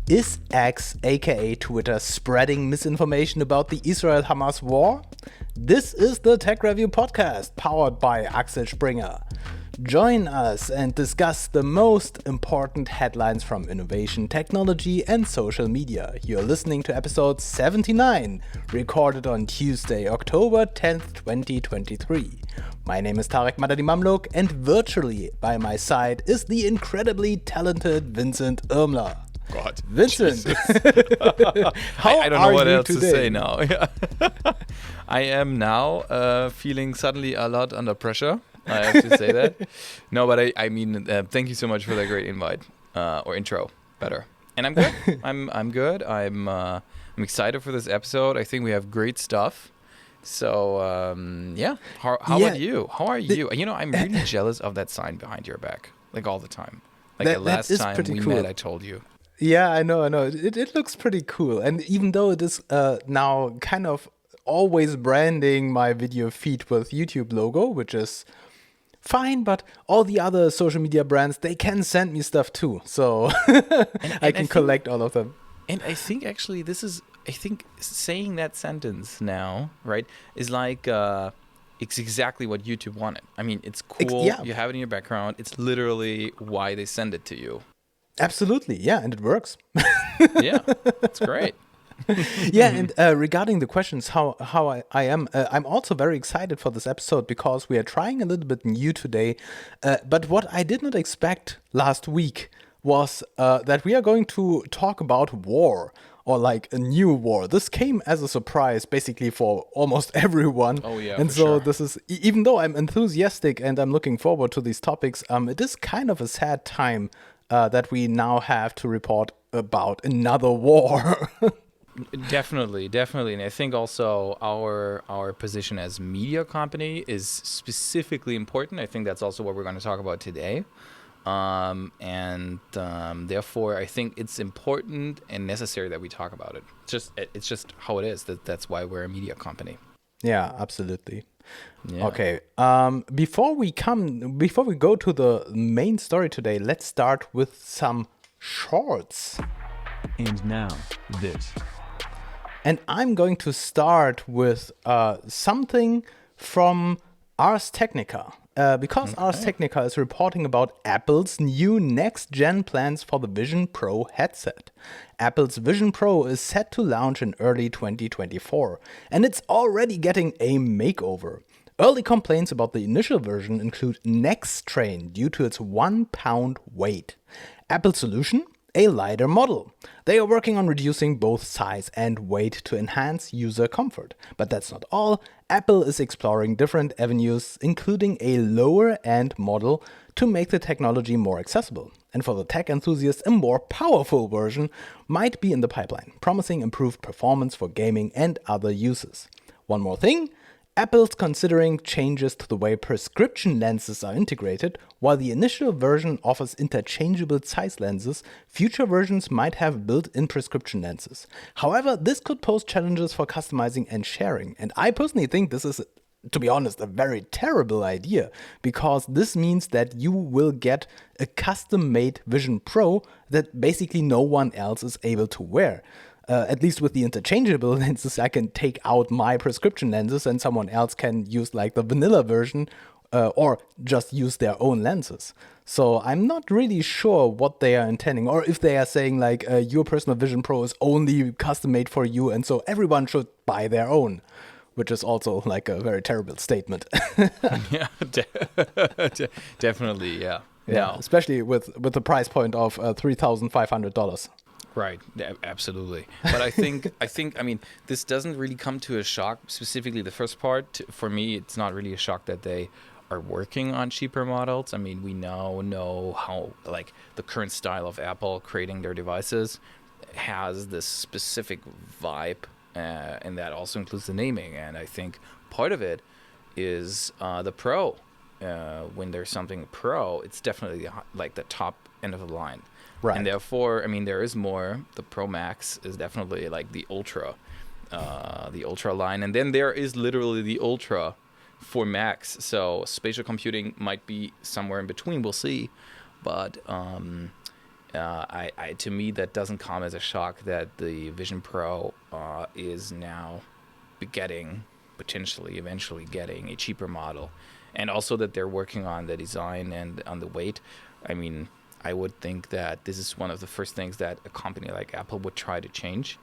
Is X, aka Twitter, spreading misinformation about the Israel-Hamas war? This is the TechReview podcast, powered by Axel Springer. Join us and discuss the most important headlines from innovation, technology, and social media. You're listening to episode 79, recorded on Tuesday, October 10th, 2023. My name is Tarek Madadi Mamluk, and virtually by my side is the incredibly talented Vincent Irmler. God, Vincent, how I don't know are what you else today? to say now. I am now feeling suddenly a lot under pressure. I have to say that. No, but I mean, thank you so much for that great invite or intro. Better, and I'm good. I'm good. I'm excited for this episode. I think we have great stuff. So yeah, how about you? How are you? You know, I'm really jealous of that sign behind your back, like all the time. Like the last time we met, I told you. Yeah, I know. It looks pretty cool. And even though it is now kind of always branding my video feed with YouTube logo, which is fine, but all the other social media brands, they can send me stuff too. So I can collect all of them. And I think actually saying that sentence now, right, is like it's exactly what YouTube wanted. I mean, it's cool. Yeah. You have it in your background. It's literally why they send it to you. Absolutely. Yeah. And it works. Yeah. It's great. Yeah. And regarding the questions, how I am, I'm also very excited for this episode because we are trying a little bit new today. But what I did not expect last week was that we are going to talk about war. Or like a new war. This came as a surprise, basically, for almost everyone. Oh yeah, and for so sure. This is, even though I'm enthusiastic and I'm looking forward to these topics, it is kind of a sad time that we now have to report about another war. Definitely, and I think also our position as media company is specifically important. I think that's also what we're going to talk about today. Therefore, I think it's important and necessary that we talk about it. It's just how it is. That's why we're a media company. Yeah, absolutely. Yeah. Okay. Before we go to the main story today, let's start with some shorts. And now, this. And I'm going to start with something from Ars Technica. Because Ars Technica is reporting about Apple's new next-gen plans for the Vision Pro headset. Apple's Vision Pro is set to launch in early 2024, and it's already getting a makeover. Early complaints about the initial version include neck strain due to its 1 pound weight. Apple's solution? A lighter model. They are working on reducing both size and weight to enhance user comfort. But that's not all. Apple is exploring different avenues, including a lower-end model to make the technology more accessible. And for the tech enthusiasts, a more powerful version might be in the pipeline, promising improved performance for gaming and other uses. One more thing. Apple's considering changes to the way prescription lenses are integrated. While the initial version offers interchangeable size lenses, future versions might have built-in prescription lenses. However, this could pose challenges for customizing and sharing. And I personally think this is, to be honest, a very terrible idea, because this means that you will get a custom-made Vision Pro that basically no one else is able to wear. At least with the interchangeable lenses, I can take out my prescription lenses and someone else can use like the vanilla version or just use their own lenses. So I'm not really sure what they are intending, or if they are saying like your personal Vision Pro is only custom made for you and so everyone should buy their own, which is also like a very terrible statement. Yeah, definitely, yeah. Yeah, no. Especially with the price point of $3,500. Right, absolutely. But I think, I mean, this doesn't really come to a shock. Specifically, the first part, for me, it's not really a shock that they are working on cheaper models. I mean, we now know how, like, the current style of Apple creating their devices has this specific vibe, and that also includes the naming. And I think part of it is the Pro. When there's something Pro, it's definitely like the top end of the line. Right. And therefore, I mean, there is more. The Pro Max is definitely like the Ultra line. And then there is literally the Ultra for Max. So spatial computing might be somewhere in between. We'll see. But To me, that doesn't come as a shock that the Vision Pro is now eventually getting a cheaper model, and also that they're working on the design and on the weight. I mean, I would think that this is one of the first things that a company like Apple would try to change,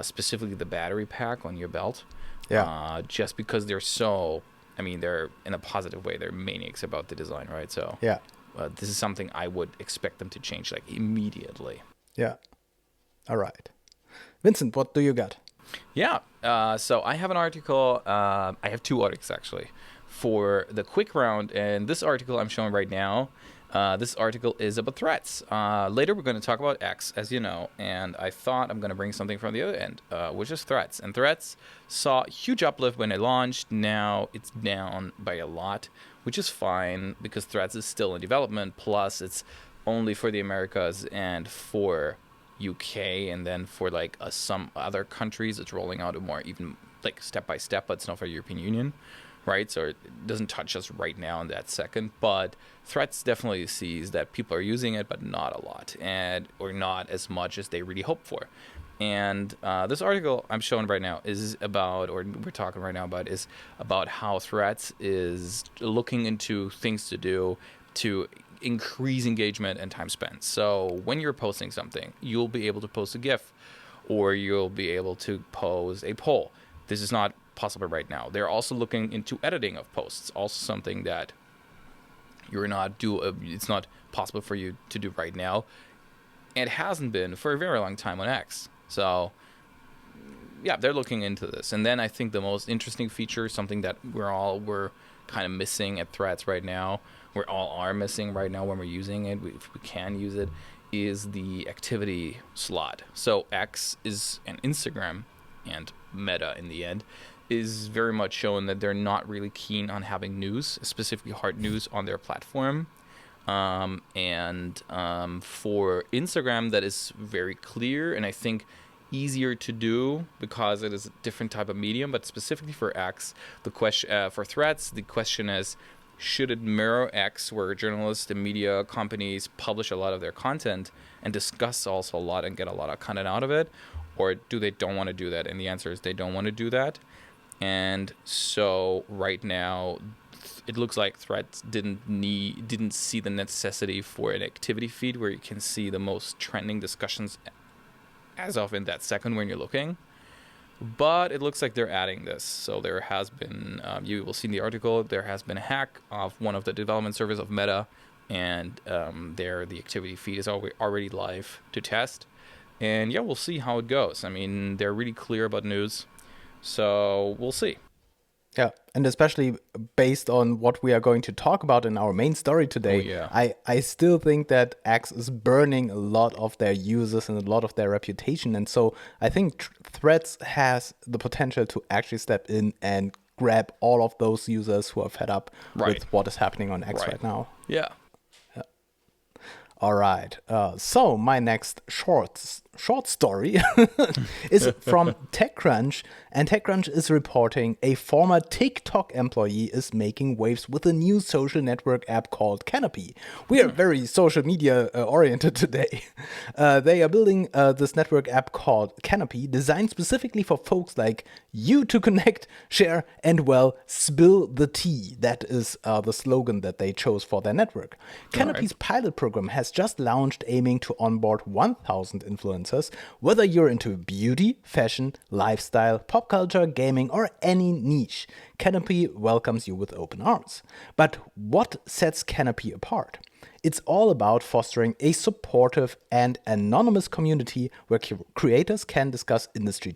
specifically the battery pack on your belt. Yeah. Just because they're in a positive way, they're maniacs about the design, right? So Yeah. this is something I would expect them to change like immediately. Yeah. All right. Vincent, what do you got? Yeah. So I have an article. I have two articles actually for the quick round, and this article I'm showing right now. This article is about threats. Later, we're going to talk about X, as you know, and I thought I'm going to bring something from the other end, which is threats. And threats saw huge uplift when it launched. Now it's down by a lot, which is fine because threats is still in development. Plus, it's only for the Americas and for UK, and then for like some other countries, it's rolling out more even like step by step, but it's not for European Union. Right, so it doesn't touch us right now in that second, but threats definitely sees that people are using it, but not a lot, or not as much as they really hope for. And this article I'm showing right now is about how threats is looking into things to do to increase engagement and time spent. So when you're posting something, you'll be able to post a GIF, or you'll be able to pose a poll. This is not possible right now. They're also looking into editing of posts, also something that it's not possible for you to do right now, and hasn't been for a very long time on X. So yeah, they're looking into this. And then I think the most interesting feature, something that we're kind of missing at Threads right now, we all are missing right now when we're using it, if we can use it, is the activity slot. So X is an Instagram, and Meta in the end is very much showing that they're not really keen on having news, specifically hard news, on their platform. For Instagram, that is very clear, and I think easier to do because it is a different type of medium. But specifically for X, the question for Threads, the question is, should it mirror X, where journalists and media companies publish a lot of their content and discuss also a lot and get a lot of content out of it, or do they don't want to do that? And the answer is they don't want to do that. And so right now, it looks like Threads didn't see the necessity for an activity feed where you can see the most trending discussions as of in that second when you're looking. But it looks like they're adding this. So there has been, you will see in the article, there has been a hack of one of the development servers of Meta, and the activity feed is already live to test. And yeah, we'll see how it goes. I mean, they're really clear about news. So we'll see. Yeah, and especially based on what we are going to talk about in our main story today, I still think that X is burning a lot of their users and a lot of their reputation. And so I think Threads has the potential to actually step in and grab all of those users who are fed up with what is happening on X right now. Yeah. All right. So my next short story is from TechCrunch, and TechCrunch is reporting a former TikTok employee is making waves with a new social network app called Canopy. We are very social media oriented today. They are building this network app called Canopy, designed specifically for folks like you to connect, share, and spill the tea. That is the slogan that they chose for their network. Canopy's pilot program has just launched, aiming to onboard 1,000 influencers, whether you're into beauty, fashion, lifestyle, pop culture, gaming, or any niche. Canopy welcomes you with open arms. But what sets Canopy apart? It's all about fostering a supportive and anonymous community where creators can discuss industry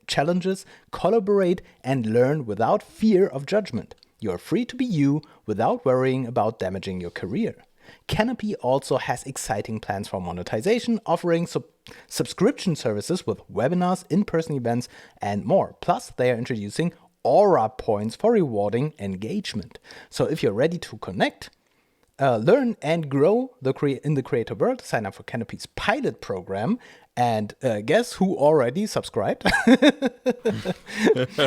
challenges, collaborate, and learn without fear of judgment. You're free to be you without worrying about damaging your career. Canopy also has exciting plans for monetization, offering subscription services with webinars, in-person events, and more. Plus, they are introducing Aura points for rewarding engagement. So if you're ready to connect, learn and grow in the creator world, sign up for Canopy's pilot program. And guess who already subscribed?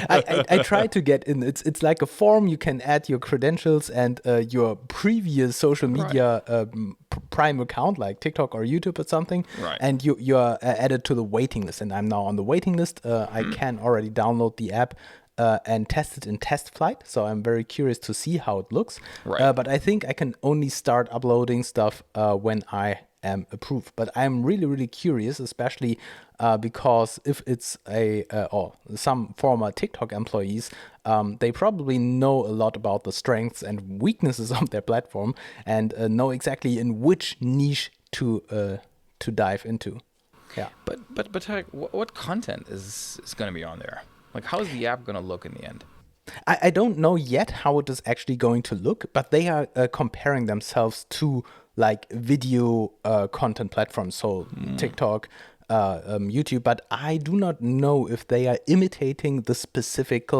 I tried to get in. It's like a form. You can add your credentials and your previous social media Prime account like TikTok or YouTube or something, Right. and you are added to the waiting list. And I'm now on the waiting list. I can already download the app and test it in test flight. So I'm very curious to see how it looks. Right. But I think I can only start uploading stuff when I am approved. But I'm really curious, especially because if it's or some former TikTok employees, they probably know a lot about the strengths and weaknesses of their platform and know exactly in which niche to dive into. Yeah. But Tarek, what content is going to be on there? Like, how is the app going to look in the end? I don't know yet how it is actually going to look, but they are comparing themselves to like video content platforms, so TikTok, YouTube. But I do not know if they are imitating the specific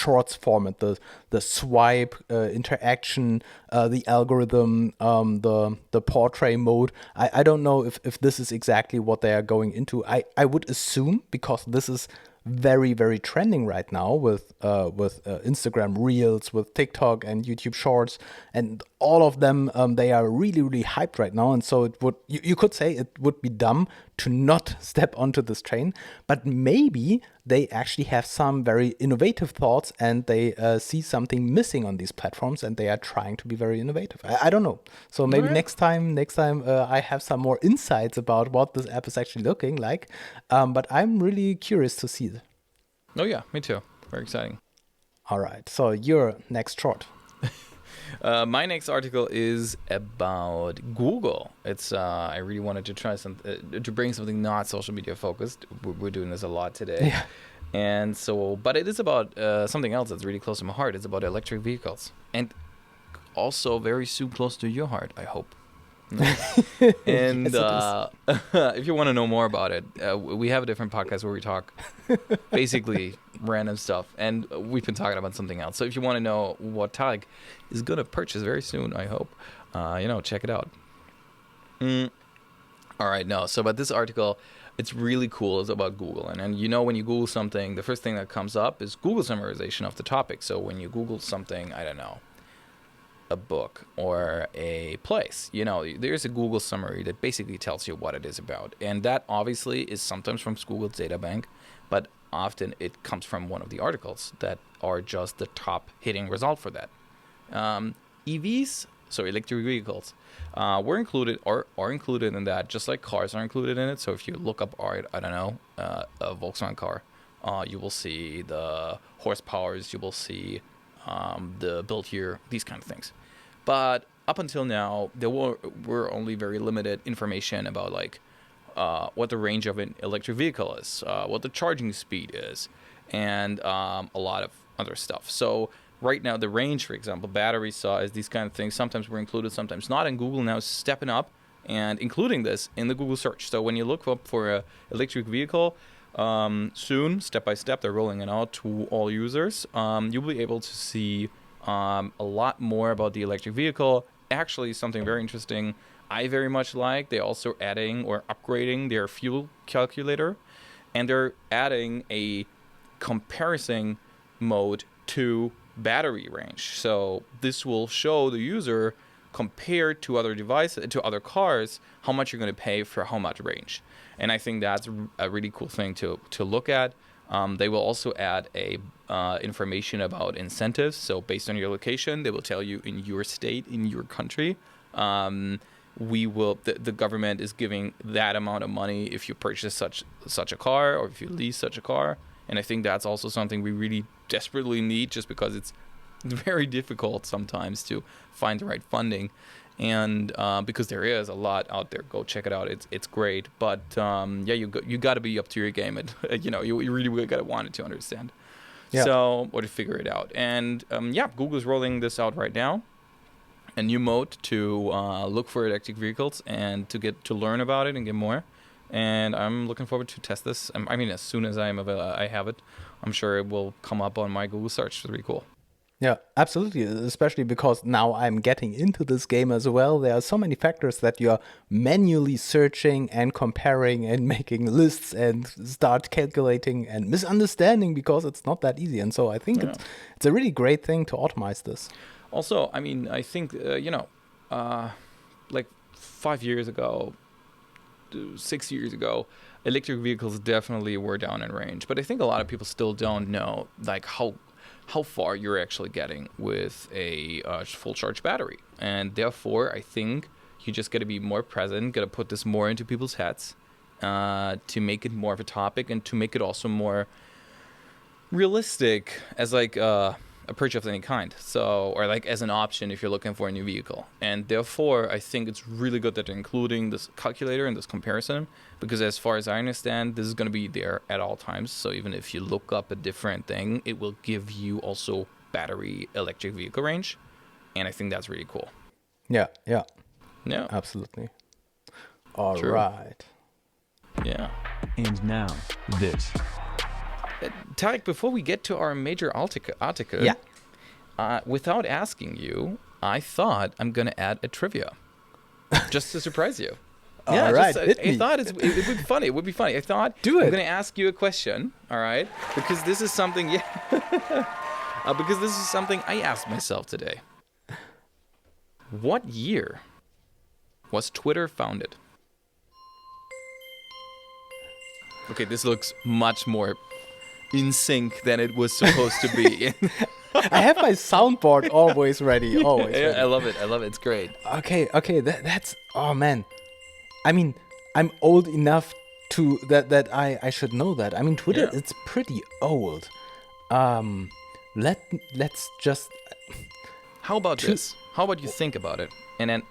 shorts format, the swipe interaction, the algorithm, the portrait mode. I don't know if this is exactly what they are going into. I would assume, because this is very trending right now with Instagram Reels, with TikTok and YouTube Shorts, and all of them. They are really hyped right now, and so it would you could say it would be dumb to not step onto this train. But maybe they actually have some very innovative thoughts, and they see something missing on these platforms, and they are trying to be very innovative. I don't know. So maybe Okay. next time I have some more insights about what this app is actually looking like. But I'm really curious to see it. Oh yeah, me too. Very exciting. All right. So your next short. My next article is about Google. It's I really wanted to try to bring something not social media focused. We're doing this a lot today, Yeah. and so, but it is about something else that's really close to my heart. It's about electric vehicles, and also very soon close to your heart, I hope. And Yes, it if you want to know more about it, we have a different podcast where we talk basically random stuff, and we've been talking about something else. So if you want to know what Tarek is going to purchase very soon, I hope, check it out. All right, no. So about this article, it's really cool. It's about Google, and when you Google something, the first thing that comes up is Google summarization of the topic. So when you Google something, I don't know, a book or a place, there's a Google summary that basically tells you what it is about, and that obviously is sometimes from Google's data bank, but often it comes from one of the articles that are just the top hitting result for that. EVs, so electric vehicles, were included or are included in that, just like cars are included in it. So if you look up, I don't know, a Volkswagen car, you will see the horsepowers, you will see the built year, these kind of things. But up until now, there were only very limited information about like what the range of an electric vehicle is, what the charging speed is, and a lot of other stuff. So right now, the range, for example, battery size, these kind of things, sometimes were included, sometimes not. And Google now is stepping up and including this in the Google search. So when you look up for an electric vehicle, soon, step by step, they're rolling it out to all users. You'll be able to see a lot more about the electric vehicle. Actually, something very interesting I very much like, they're also adding or upgrading their fuel calculator, and they're adding a comparison mode to battery range. So this will show the user, compared to other devices, to other cars, how much you're going to pay for how much range. And I think that's a really cool thing to look at. They will also add a information about incentives. So based on your location, they will tell you in your state, in your country, the government is giving that amount of money if you purchase such a car or if you lease such a car. And I think that's also something we really desperately need, just because it's very difficult sometimes to find the right funding. And because there is a lot out there, go check it out. It's great, but you got to be up to your game, and you really got to want it to understand. Yeah. So, or to figure it out. And Google's rolling this out right now, a new mode to look for electric vehicles and to learn about it and get more. And I'm looking forward to test this. I mean, as soon as I have it, I'm sure it will come up on my Google search. It's really cool. Yeah, absolutely. Especially because now I'm getting into this game as well. There are so many factors that you're manually searching and comparing and making lists and start calculating and misunderstanding, because it's not that easy. And so I think it's a really great thing to automate this. Also, I mean, I think, like 5 years ago, 6 years ago, electric vehicles definitely were down in range. But I think a lot of people still don't know like how far you're actually getting with a full charge battery. And therefore, I think you just got to be more present, got to put this more into people's heads to make it more of a topic and to make it also more realistic as like a purchase of any kind. So, or like as an option if you're looking for a new vehicle. And therefore, I think it's really good that they're including this calculator and this comparison, because as far as I understand, this is going to be there at all times. So even if you look up a different thing, it will give you also battery electric vehicle range. And I think that's really cool. Yeah. Absolutely. All right. Yeah. And now, this. Tarek, before we get to our major article, without asking you, I thought I'm going to add a trivia just to surprise you. Yeah, all right. I thought it would be funny. It would be funny. I thought I'm going to ask you a question, all right? Because this is something, because this is something I asked myself today. What year was Twitter founded? Okay, this looks much more in sync than it was supposed to be. I have my soundboard always ready. Always ready. I love it. It's great. Okay. That's, oh man. I mean, I'm old enough to that I should know that. I mean, Twitter, it's pretty old. Let's just. How about this? How about you think about it, and then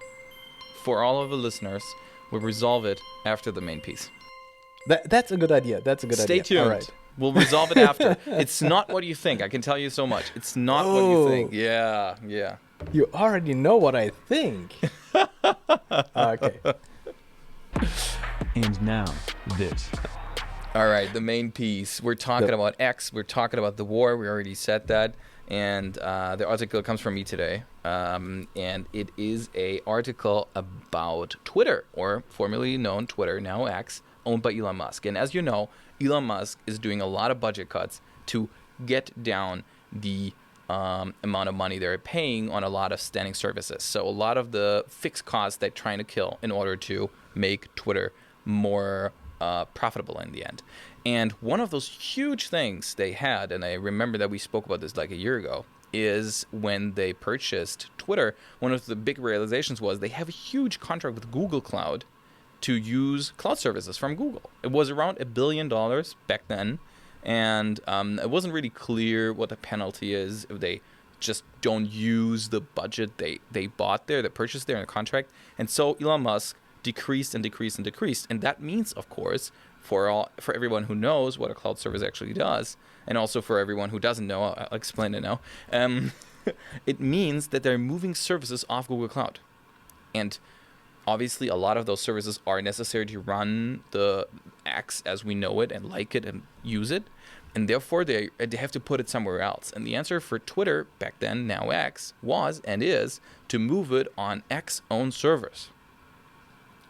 for all of the listeners, we'll resolve it after the main piece. That's a good idea. Stay tuned. All right. We'll resolve it after. It's not what you think. I can tell you so much. It's not what you think. Yeah. You already know what I think. Okay. And now, this. All right, the main piece. We're talking about X. We're talking about the war. We already said that. And the article comes from me today. And it is an article about Twitter, or formerly known Twitter, now X, owned by Elon Musk. And as you know, Elon Musk is doing a lot of budget cuts to get down the amount of money they're paying on a lot of standing services. So a lot of the fixed costs they're trying to kill in order to make Twitter more profitable in the end. And one of those huge things they had, and I remember that we spoke about this like a year ago, is when they purchased Twitter, one of the big realizations was they have a huge contract with Google Cloud to use cloud services from Google. It was around $1 billion back then, and it wasn't really clear what the penalty is if they just don't use the budget they bought there, they purchased there in a contract. And so Elon Musk decreased, and that means, of course, for everyone who knows what a cloud service actually does, and also for everyone who doesn't know, I'll explain it now. It means that they're moving services off Google Cloud, and obviously a lot of those services are necessary to run the X as we know it and like it and use it, and therefore they have to put it somewhere else. And the answer for Twitter back then, now X, was and is to move it on X own servers.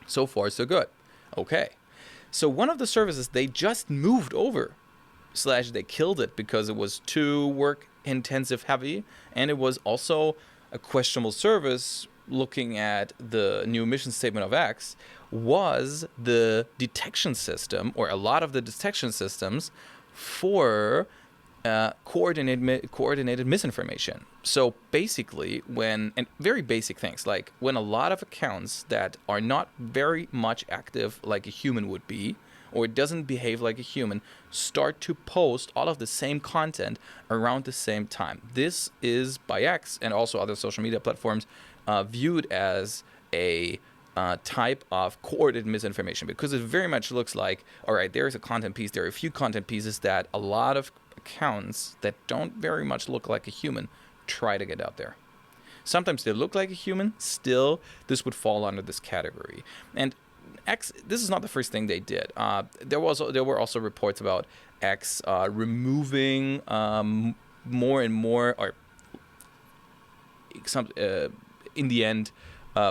So far, so good. Okay. So one of the services they just moved over, / they killed it because it was too work intensive heavy, and it was also a questionable service looking at the new mission statement of X, was the detection system, or a lot of the detection systems for coordinated misinformation. So basically, and very basic things, like when a lot of accounts that are not very much active like a human would be, or it doesn't behave like a human, start to post all of the same content around the same time. This is by X and also other social media platforms viewed as a type of coordinated misinformation, because it very much looks like, all right, there is a content piece, there are a few content pieces that a lot of accounts that don't very much look like a human try to get out there. Sometimes they look like a human, still this would fall under this category. And X, this is not the first thing they did. There were also reports about X removing more and more, or in the end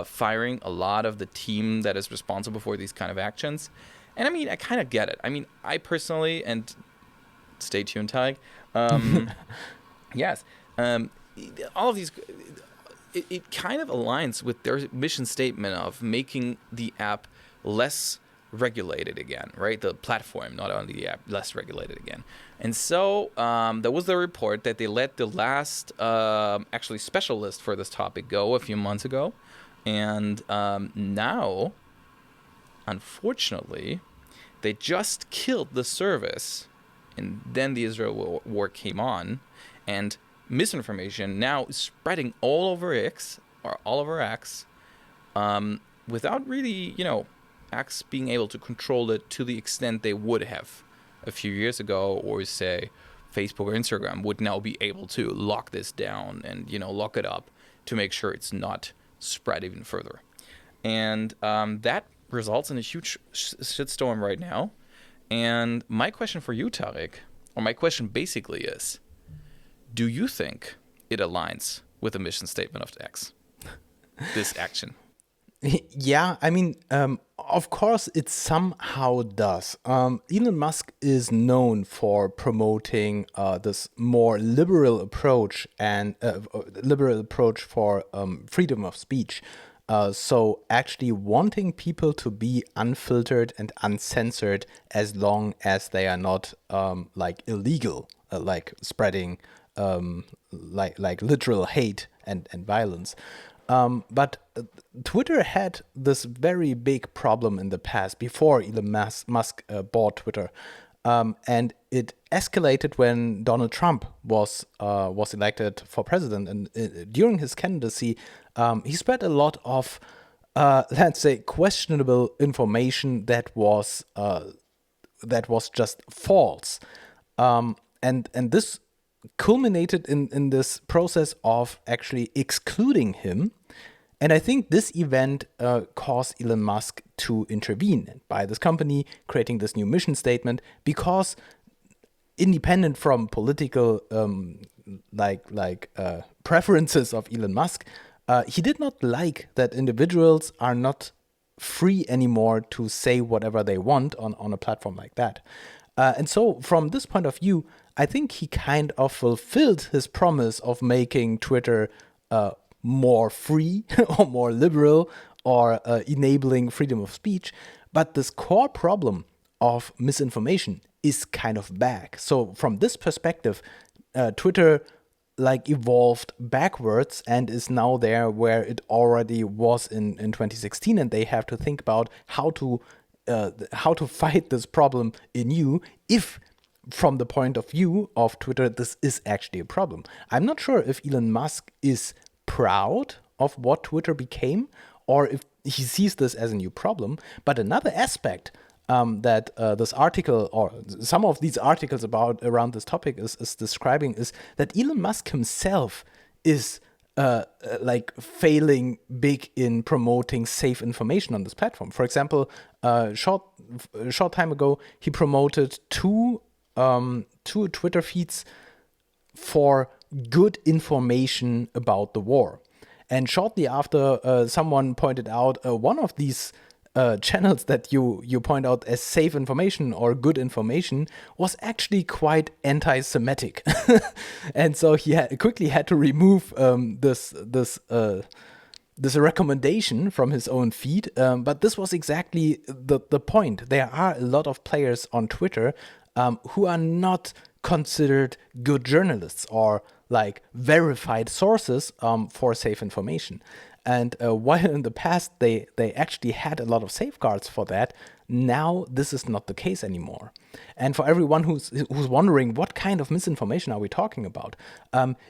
firing a lot of the team that is responsible for these kind of actions. And I mean, I kind of get it. I mean, I personally, and stay tuned, Tag. Yes. All of these, it kind of aligns with their mission statement of making the app less regulated again, right? The platform, not only the app, less regulated again. And so there was the report that they let the last actually specialist for this topic go a few months ago. And now, unfortunately, they just killed the service. And then the Israel war came on. And misinformation now is spreading all over X, or all over X, without really, X being able to control it to the extent they would have a few years ago, or say Facebook or Instagram would now be able to lock this down and, lock it up to make sure it's not spread even further. And that results in a huge shitstorm right now. And my question for you, Tarek, or my question basically is, do you think it aligns with the mission statement of X, this action? Yeah, I mean, of course, it somehow does. Elon Musk is known for promoting this more liberal approach and liberal approach for freedom of speech. So actually wanting people to be unfiltered and uncensored as long as they are not like illegal, like spreading like literal hate and violence. But Twitter had this very big problem in the past before Elon Musk bought Twitter. And it escalated when Donald Trump was elected for president. And during his candidacy, he spread a lot of, let's say, questionable information that was just false. And this culminated in this process of actually excluding him. And I think this event caused Elon Musk to intervene and buy this company, creating this new mission statement, because independent from political preferences of Elon Musk, he did not like that individuals are not free anymore to say whatever they want on a platform like that. And so from this point of view, I think he kind of fulfilled his promise of making Twitter more free or more liberal or enabling freedom of speech. But this core problem of misinformation is kind of back. So from this perspective, Twitter evolved backwards and is now there where it already was in 2016, and they have to think about how to fight this problem anew if from the point of view of Twitter, this is actually a problem. I'm not sure if Elon Musk is proud of what Twitter became or if he sees this as a new problem. But another aspect that this article or some of these articles around this topic is describing is that Elon Musk himself is failing big in promoting safe information on this platform. For example, short time ago, he promoted two Twitter feeds for good information about the war. And shortly after, someone pointed out one of these channels that you point out as safe information or good information was actually quite anti-Semitic. And so he quickly had to remove this recommendation from his own feed. But this was exactly the point. There are a lot of players on Twitter who are not considered good journalists or verified sources for safe information. And while in the past they actually had a lot of safeguards for that, now this is not the case anymore. And for everyone who's wondering what kind of misinformation are we talking about,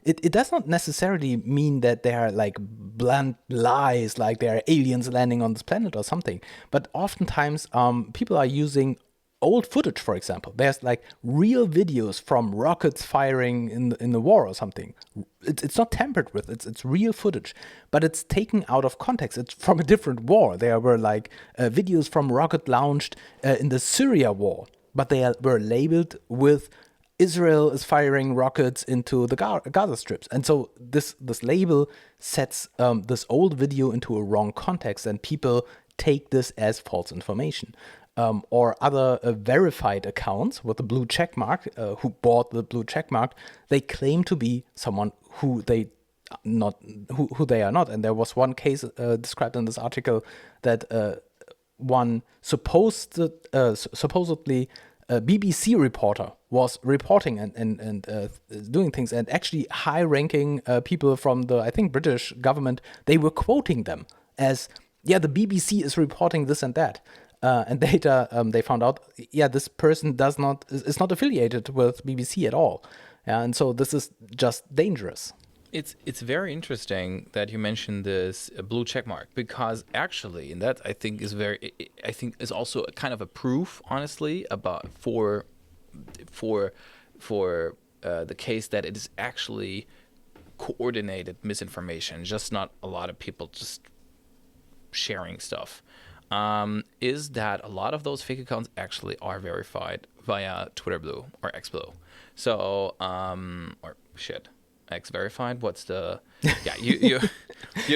it does not necessarily mean that they are blunt lies, like there are aliens landing on this planet or something. But oftentimes people are using old footage, for example. There's real videos from rockets firing in the war or something. It's not tampered with. It's real footage, but it's taken out of context. It's from a different war. There were videos from rocket launched in the Syria war, but they were labeled with Israel is firing rockets into the Gaza strips. And so this label sets this old video into a wrong context, and people take this as false information. Or other verified accounts with the blue check mark, who bought the blue check mark, they claim to be someone who they not who they are not. And there was one case described in this article that one supposedly BBC reporter was reporting and doing things, and actually high-ranking people from the, I think, British government, they were quoting them as, yeah, the BBC is reporting this and that. And later they found out, yeah, this person is not affiliated with BBC at all. And so this is just dangerous. It's very interesting that you mentioned this blue check mark, because actually, and that I think is also a kind of a proof, honestly, about for the case that it is actually coordinated misinformation, just not a lot of people just sharing stuff. Is that a lot of those fake accounts actually are verified via Twitter Blue or X Blue. So or shit. X verified. What's the? Yeah, you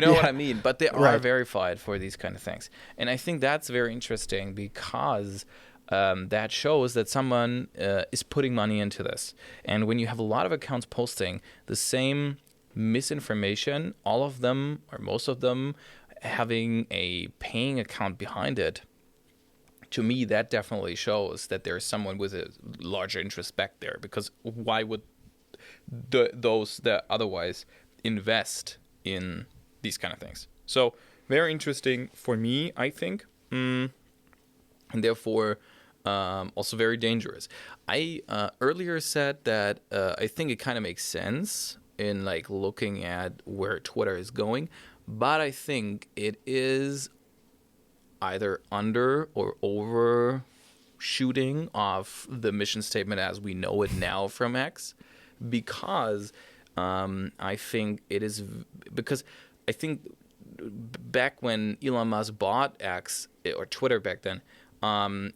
know what I mean. But they are verified for these kind of things, and I think that's very interesting because that shows that someone is putting money into this. And when you have a lot of accounts posting the same misinformation, all of them or most of them having a paying account behind it, to me that definitely shows that there's someone with a larger interest back there. Because why would those that otherwise invest in these kind of things? So very interesting for me, I think, and therefore also very dangerous. I earlier said that I think it kind of makes sense in like looking at where Twitter is going, but I think it is either under or over shooting of the mission statement as we know it now from X. Because I think back when Elon Musk bought X or Twitter back then, the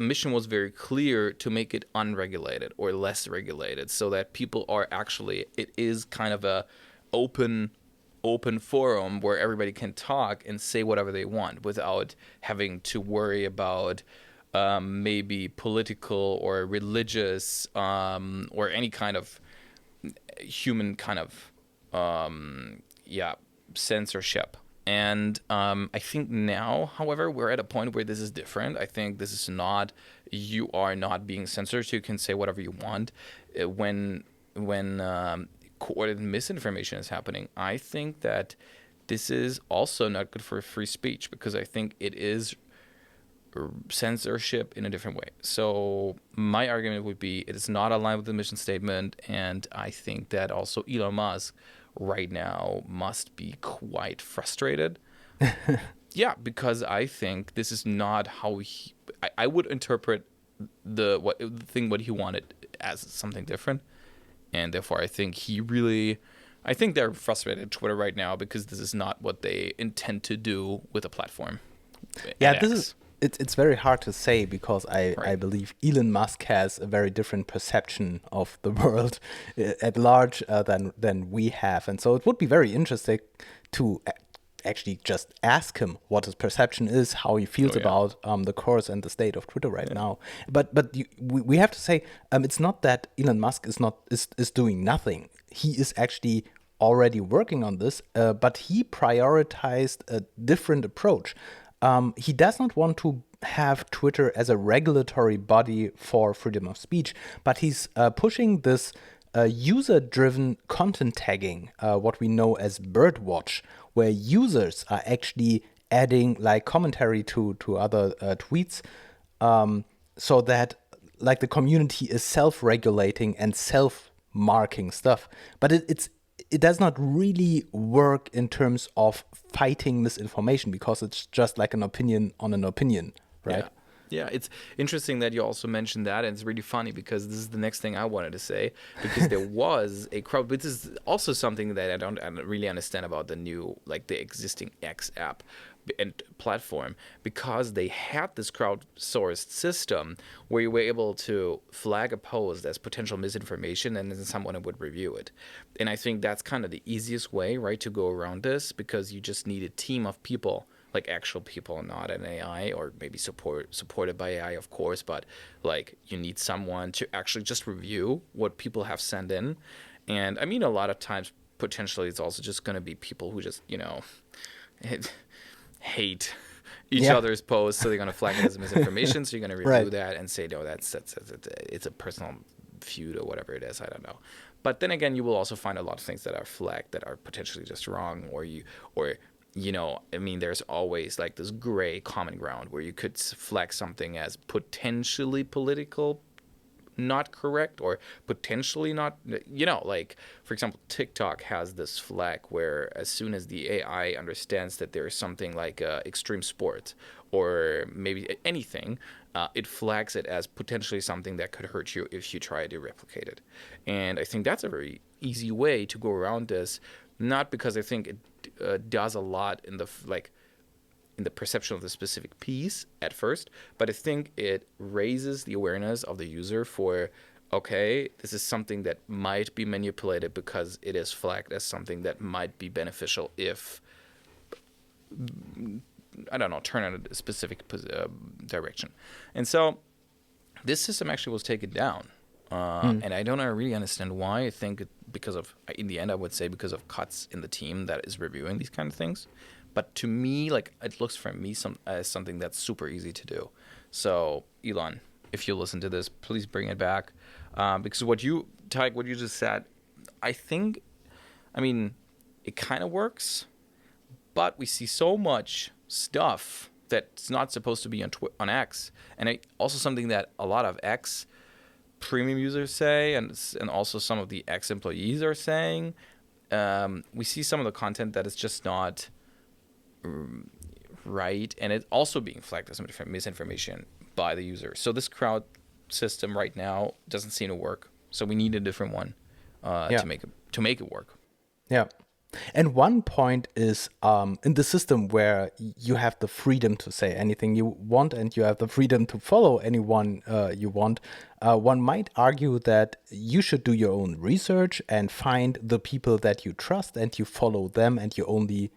mission was very clear to make it unregulated or less regulated, so that people are actually, it is kind of a open forum where everybody can talk and say whatever they want without having to worry about maybe political or religious or any kind of human kind of censorship. And I think now, however, we're at a point where this is different. I think this is not, you are not being censored. You can say whatever you want. When coordinated misinformation is happening, I think that this is also not good for free speech, because I think it is censorship in a different way. So my argument would be it is not aligned with the mission statement, and I think that also Elon Musk right now must be quite frustrated. Yeah, because I think this is not how I would interpret what he wanted as something different, and therefore I think they're frustrated at Twitter right now because this is not what they intend to do with a platform. Yeah, it's very hard to say, because I believe Elon Musk has a very different perception of the world at large than we have. And so it would be very interesting to actually just ask him what his perception is, how he feels about the course and the state of Twitter right now. But we have to say, it's not that Elon Musk is doing nothing. He is actually already working on this, but he prioritized a different approach. He does not want to have Twitter as a regulatory body for freedom of speech, but he's pushing this user-driven content tagging, what we know as birdwatch, where users are actually adding like commentary to other tweets, so that like the community is self-regulating and self-marking stuff. But it does not really work in terms of fighting misinformation, because it's just like an opinion on an opinion, right? Yeah, it's interesting that you also mentioned that, and it's really funny because this is the next thing I wanted to say, because there was a crowd, but this is also something that I don't really understand about the existing X app and platform, because they had this crowdsourced system where you were able to flag a post as potential misinformation, and then someone would review it. And I think that's kind of the easiest way, right, to go around this, because you just need a team of people, like actual people, not an AI, or maybe supported by AI, of course, but like you need someone to actually just review what people have sent in. And I mean, a lot of times, potentially, it's also just going to be people who just, hate each other's posts, so they're going to flag it as misinformation. So you're going to review that and say, no, that's it's a personal feud or whatever it is. I don't know. But then again, you will also find a lot of things that are flagged that are potentially just wrong, I mean, there's always like this gray common ground where you could flag something as potentially political, not correct, or potentially not, like, for example, TikTok has this flag where as soon as the AI understands that there is something like extreme sport or maybe anything, it flags it as potentially something that could hurt you if you try to replicate it. And I think that's a very easy way to go around this, not because I think it does a lot in the perception of the specific piece at first, but I think it raises the awareness of the user for, okay, this is something that might be manipulated because it is flagged as something that might be beneficial if, I don't know, turn in a specific direction. And so this system actually was taken down. And I don't really understand why. I think in the end, I would say because of cuts in the team that is reviewing these kind of things. But to me, like, it looks for me as something that's super easy to do. So, Elon, if you listen to this, please bring it back. Because what you just said, I mean, it kind of works, but we see so much stuff that's not supposed to be on X. And also something that a lot of X premium users say, and also some of the X employees are saying, we see some of the content that is just not right, and it's also being flagged as misinformation by the user. So this crowd system right now doesn't seem to work. So we need a different one to make it work. Yeah. And one point is in the system where you have the freedom to say anything you want and you have the freedom to follow anyone you want, one might argue that you should do your own research and find the people that you trust and you follow them and you only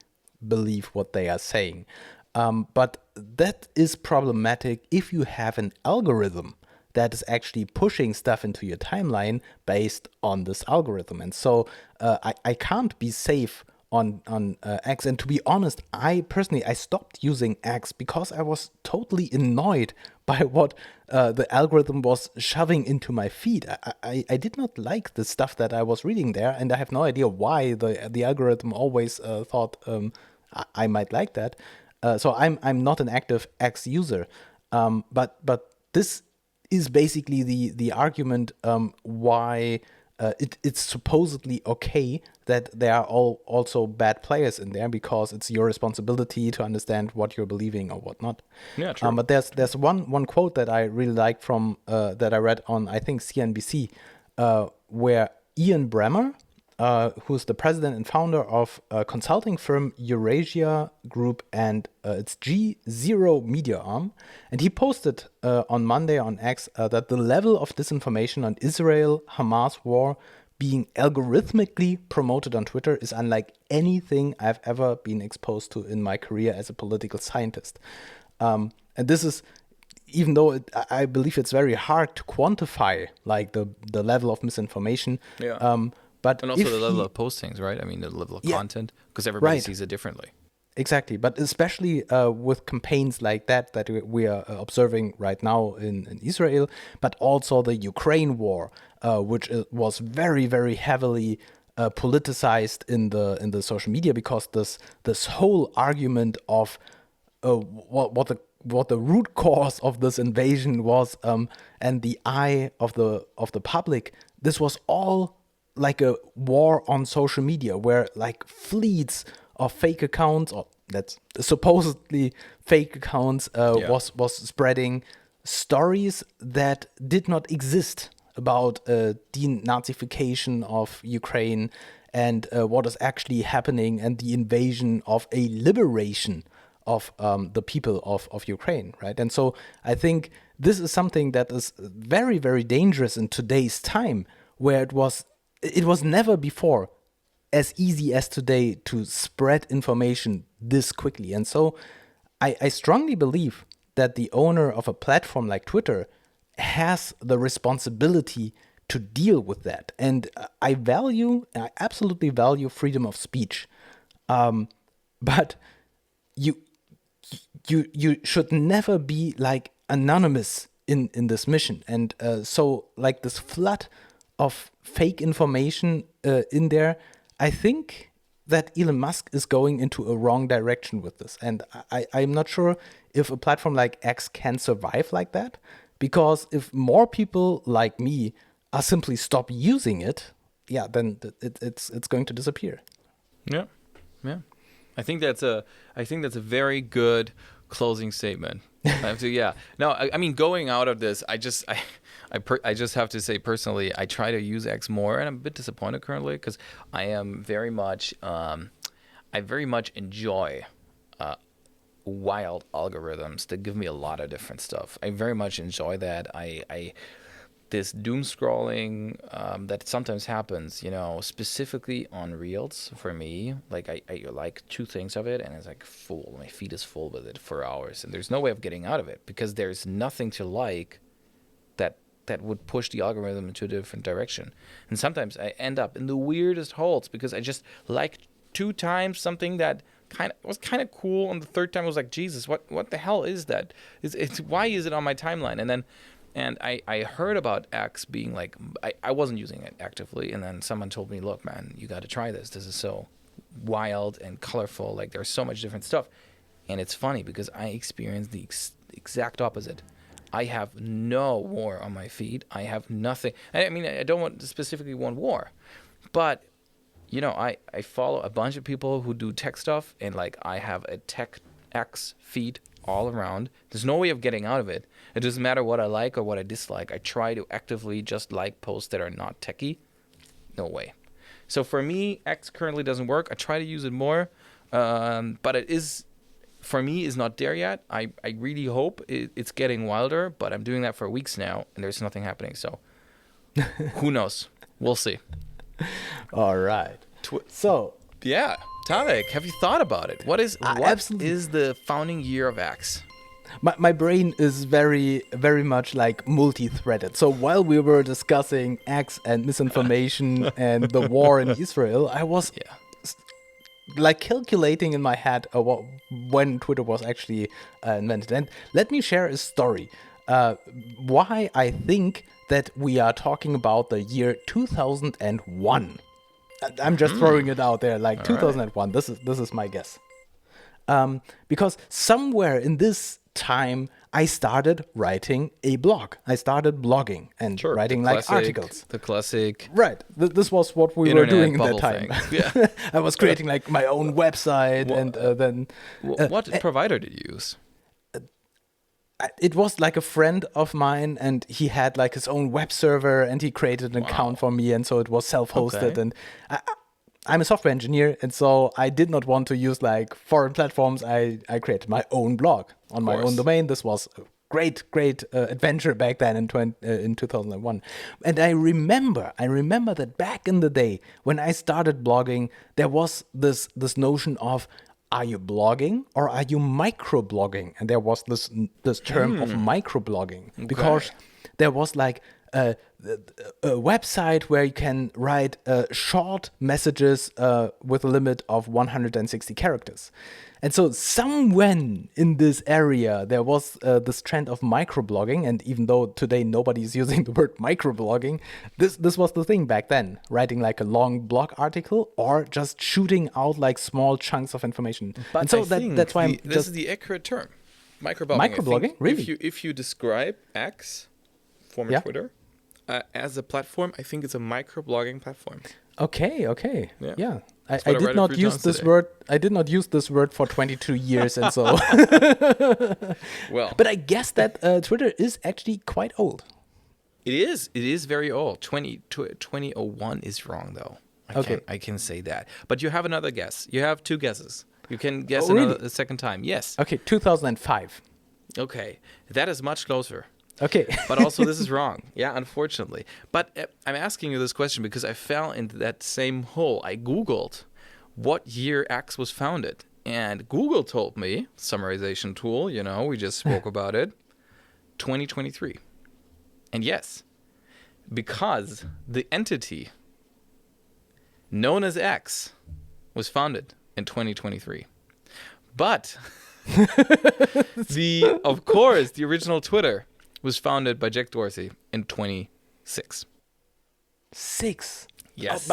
believe what they are saying. But that is problematic if you have an algorithm that is actually pushing stuff into your timeline based on this algorithm. And so I can't be safe on X. And to be honest, I stopped using X because I was totally annoyed by what the algorithm was shoving into my feed. I did not like the stuff that I was reading there, and I have no idea why the algorithm always thought I might like that. So I'm not an active X user, but this is basically the argument why it's supposedly okay that there are also bad players in there, because it's your responsibility to understand what you're believing or whatnot. Yeah, true. But there's one quote that I really like from that I read on, I think, CNBC, where Ian Bremmer, who's the president and founder of a consulting firm Eurasia Group and its G0 media arm. And he posted on Monday on X that the level of disinformation on Israel-Hamas war being algorithmically promoted on Twitter is unlike anything I've ever been exposed to in my career as a political scientist. And this is, even though I believe it's very hard to quantify like the level of misinformation. Yeah. But and also the level of postings, right? I mean, the level of content, because everybody sees it differently. Exactly. But especially with campaigns like that we are observing right now in Israel, but also the Ukraine war, which was very, very heavily politicized in the social media, because this whole argument of what the root cause of this invasion was, and the eye of the public, this was all like a war on social media, where like fleets of fake accounts, or that's supposedly fake accounts, was spreading stories that did not exist about denazification of Ukraine and what is actually happening, and the invasion of a liberation of the people of Ukraine, right? And so I think this is something that is very, very dangerous in today's time, where it was never before as easy as today to spread information this quickly. And so I strongly believe that the owner of a platform like Twitter has the responsibility to deal with that. And I absolutely value freedom of speech. But you should never be like anonymous in this mission. And so like this flood of fake information in there, I think that Elon Musk is going into a wrong direction with this. And I'm not sure if a platform like X can survive like that, because if more people like me are simply stop using it, yeah, then it's going to disappear. Yeah. I think that's a very good closing statement. Yeah. No, I mean, going out of this, I just have to say personally, I try to use X more, and I'm a bit disappointed currently because I am very much, I very much enjoy wild algorithms that give me a lot of different stuff. I very much enjoy that. I this doom scrolling that sometimes happens, specifically on Reels for me. Like I like two things of it, and it's like full. My feed is full with it for hours, and there's no way of getting out of it because there's nothing to like that would push the algorithm into a different direction. And sometimes I end up in the weirdest holes because I just liked 2 times something that was kind of cool, and the third time I was like, Jesus, what the hell is that? It's why is it on my timeline? And I heard about X being like, I wasn't using it actively, and then someone told me, look, man, you got to try this. This is so wild and colorful. Like, there's so much different stuff. And it's funny because I experienced the exact opposite. I have no war on my feed. I have nothing. I mean, I don't specifically want war. But, I follow a bunch of people who do tech stuff, and, like, I have a Tech X feed all around. There's no way of getting out of it. It doesn't matter what I like or what I dislike. I try to actively just like posts that are not techie. No way. So for me, X currently doesn't work. I try to use it more, but it is, for me, is not there yet. I really hope it's getting wilder, but I'm doing that for weeks now, and there's nothing happening. So who knows? We'll see. All right. So yeah, Tarek, have you thought about it? What is the founding year of X? My brain is very, very much like multi-threaded. So while we were discussing X and misinformation and the war in Israel, I was like calculating in my head when Twitter was actually invented. And let me share a story. Why I think that we are talking about the year 2001. I'm just throwing it out there, like 2001. Right. This is my guess. Because somewhere in this time, I started writing a blog. I started blogging and writing like articles. The classic. Right. This was what we were doing at that time. Yeah. I was creating like my own website, and then. What provider did you use? It was like a friend of mine, and he had like his own web server, and he created an account for me, and so it was self-hosted. Okay. And I'm a software engineer, and so I did not want to use like foreign platforms. I created my own blog on my own domain. This was a great adventure back then in 2001. And I remember that back in the day when I started blogging, there was this notion of, are you blogging or are you microblogging? And there was this term of microblogging, because there was like a website where you can write short messages with a limit of 160 characters. And so somewhere in this area, there was this trend of microblogging. And even though today nobody's using the word microblogging, this was the thing back then, writing like a long blog article or just shooting out like small chunks of information. But and so that's why this is the accurate term. Microblogging. Microblogging? Really? If you describe X, former Twitter, as a platform, I think it's a microblogging platform. Okay. Yeah. I did not use this word. I did not use this word for 22 years, and so. Well, but I guess that Twitter is actually quite old. It is. It is very old. 2001 is wrong, though. I can say that. But you have another guess. You have 2 guesses. You can guess a second time. Yes. Okay, 2005. Okay, that is much closer. Okay. But also this is wrong. Yeah, unfortunately. But I'm asking you this question because I fell into that same hole. I Googled what year X was founded. And Google told me, summarization tool, we just spoke about it, 2023. And yes, because the entity known as X was founded in 2023. But the original Twitter was founded by Jack Dorsey in 2006. 6. Yes.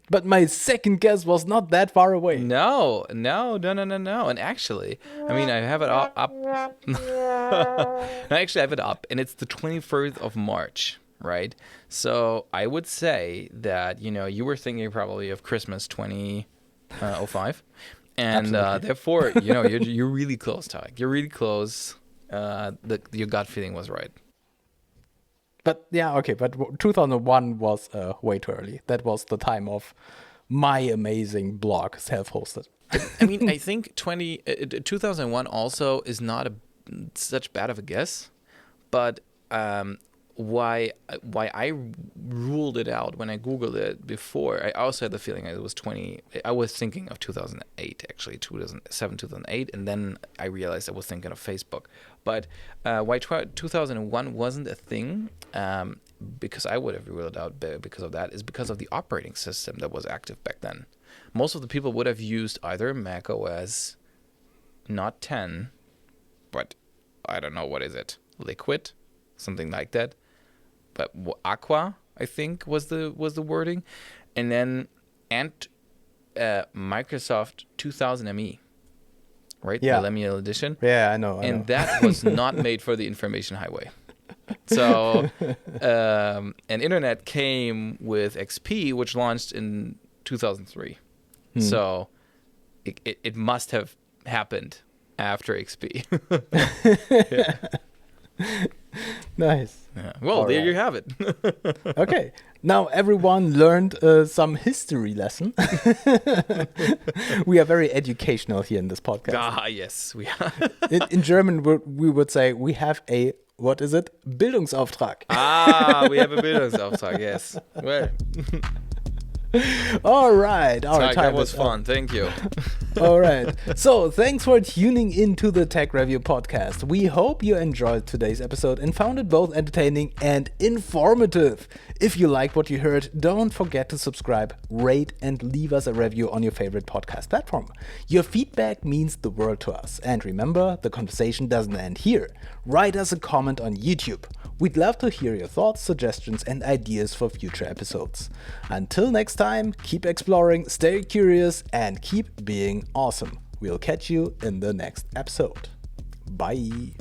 But my second guess was not that far away. No. And actually, I mean, I have it up. No, actually, I have it up, and it's the 23rd of March, right? So I would say that, you were thinking probably of Christmas 2005. And therefore, you're really close, Tarek. You're really close. Your gut feeling was right. But yeah, okay. But 2001 was way too early. That was the time of my amazing blog, self-hosted. I mean, I think 2001 also is not such bad of a guess, but why I ruled it out when I Googled it before, I also had the feeling it was 20. I was thinking of 2008, actually, 2007, 2008, and then I realized I was thinking of Facebook. But why 2001 wasn't a thing, because I would have ruled it out because of that, is because of the operating system that was active back then. Most of the people would have used either Mac OS, not 10, but I don't know, what is it? Liquid? Something like that. But Aqua, I think, was the wording. And then Microsoft 2000 ME. Right? Yeah. Millennial Edition. Yeah, I know. And that was not made for the information highway. So, and Internet came with XP, which launched in 2003. So, it must have happened after XP. Yeah. Nice. Yeah. Well, there you have it. Okay. Now everyone learned some history lesson. We are very educational here in this podcast. Ah, yes, we are. In German, we would say we have a, what is it? Bildungsauftrag. We have a Bildungsauftrag, yes. Well. All right. Our time that was is fun. up. Thank you. All right. So thanks for tuning into the Tech Review podcast. We hope you enjoyed today's episode and found it both entertaining and informative. If you like what you heard, don't forget to subscribe, rate, and leave us a review on your favorite podcast platform. Your feedback means the world to us. And remember, the conversation doesn't end here. Write us a comment on YouTube. We'd love to hear your thoughts, suggestions, and ideas for future episodes. Until next time, keep exploring, stay curious, and keep being awesome. We'll catch you in the next episode. Bye.